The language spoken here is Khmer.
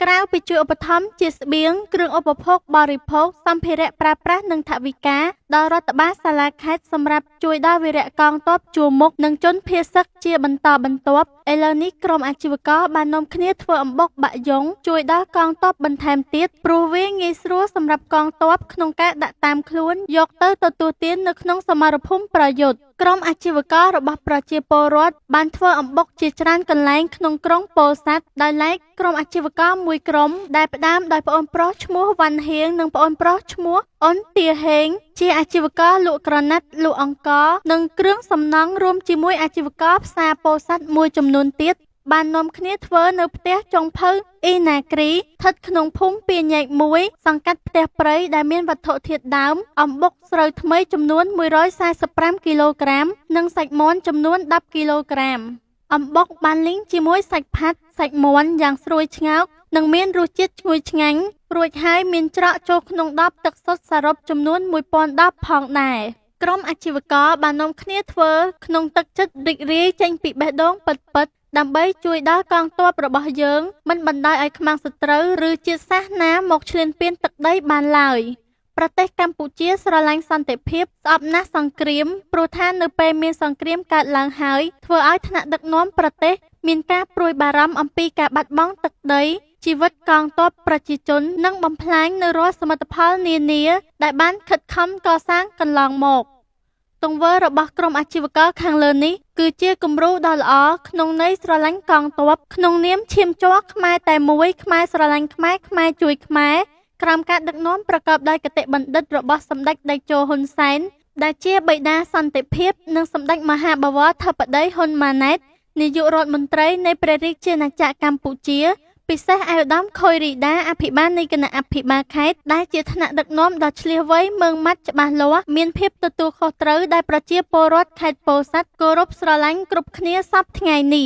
ក្រៅពីជួយឧបត្ថម្ភជាស្បៀងគ្រឿងឧបភោគបរិភោគសម្ភារៈប្រើប្រាស់និងថវិកាដល់រដ្ឋបាលសាលាខេត្តសម្រាប់ជួយដល់វីរៈកងទ័ពជួរមុខនិងជនភៀសសឹកជាបន្តបន្ទាប់ឥឡូវនេះក្រុមអាជីវករបាននាំគ្នាធ្វើអំបុកបាក់យ៉ុងជួយដល់កងទ័ពបន្ថែមទៀតព្រោះវាងាយស្រួលសម្រាប់កងទ័ពក្នុងការដាក់តាមខ្លួនយកទៅទទួលទាននៅក្នុងសមរភូមិប្រយុទ្ធក្រុមអាជីវកររបស់ប្រជាពលរដ្ឋបានធ្វើអំបុកជាច្រើនកន្លែងក្នុងក្រុងពោធិ៍សាត់ដោយឡែកក្រុមអាជីវករមួយក្រុមដែលផ្ដើមដោយប្អូនប្រុសឈ្មោះវ៉ាន់ហៀងនិងប្អូនប្រុសឈ្មោះអ៊ុនទាហេងជាអាជីវករលក់ក្រណាត់លក់អង្ករនិងគ្រឿងសំណង់រួមជាមួយអាជីវករផ្សារពោធិ៍សាត់មួយចំនួនទៀតបាននាំគ្នាធ្វើនៅផ្ទះចុងភៅអ៊ីណាគ្រីស្ថិតក្នុងភូមិពាញែក1សង្កាត់ផ្ទះព្រៃដែលមានវត្ថុធាតុដើមអំបុកស្រូវថ្មីចំនួន145គីឡូក្រាមនិងសាច់មាន់ចំនួន10គីឡូក្រាមអំបុកបានលីងជាមួយសាច់ផាត់សាច់មាន់យ៉ាងស្រួយឆ្ងោកនិងមានរសជាតិឈ្ងុយឆ្ងាញ់រួចហើយមានច្រកចូលក្នុងដបទឹកសុទ្ធសរុបចំនួន1000ដបផងដែរក្រុមអាជីវករបាននាំគ្នាធ្វើក្នុងទឹកចិត្តរីករាយចេញពីបេះដូងពិតៗដើម្បីជួយដល់កងទ័ពរបស់យើងមិនបណ្ដោយឲ្យខ្មាំងសត្រូវឬជាតិសាសន៍ណាមកឈ្លានពានទឹកដីបានឡើយប្រទេសកម្ពុជាស្រឡាញ់សន្តិភាពស្អប់ណាស់សង្គ្រាមព្រោះថានៅពេលមានសង្គ្រាមកើតឡើងហើយធ្វើឲ្យថ្នាក់ដឹកនាំប្រទេសមានការព្រួយបារម្ភអំពីការបាត់បង់ទឹកដីជីវិតកងទ័ពប្រជាជននិងបំផ្លាញនៅរាល់សមិទ្ធផលនានាដែលបានខិតខំកសាងកន្លងមកទង្វើរបស់ក្រុមអាជីវករខាងលើនេះគឺជាគំរូដ៏ល្អក្នុងន័យស្រឡាញ់កងទ័ពក្នុងនាមឈាមជ័រខ្មែរតែមួយខ្មែរស្រឡាញ់ខ្មែរខ្មែរជួយខ្មែរក្រោមការដឹកនាំប្រកបដោយគតិបណ្ឌិតរបស់សម្ដេចតេជោហ៊ុនសែនដែលជាបិតាសន្តិភាពនិងសម្ដេចមហាបវរធិបតីហ៊ុនម៉ាណែតនាយករដ្ឋមន្ត្រីនៃព្រះរាជាណាចក្រកម្ពុជាពិសេសអាយដាមខុយរីដាអភិបាលនៃគណៈអភិបាលខេត្តដែលជាថ្នាក់ដឹកនាំដ៏ឆ្លៀសវៃម៉ឺងម៉ាត់ច្បាស់លាស់មានភាពទទួលខុសត្រូវដែលប្រជាពលរដ្ឋខេត្តពោធិ៍សាត់គោរពស្រឡាញ់គ្រប់គ្នាសពថ្ងៃនេះ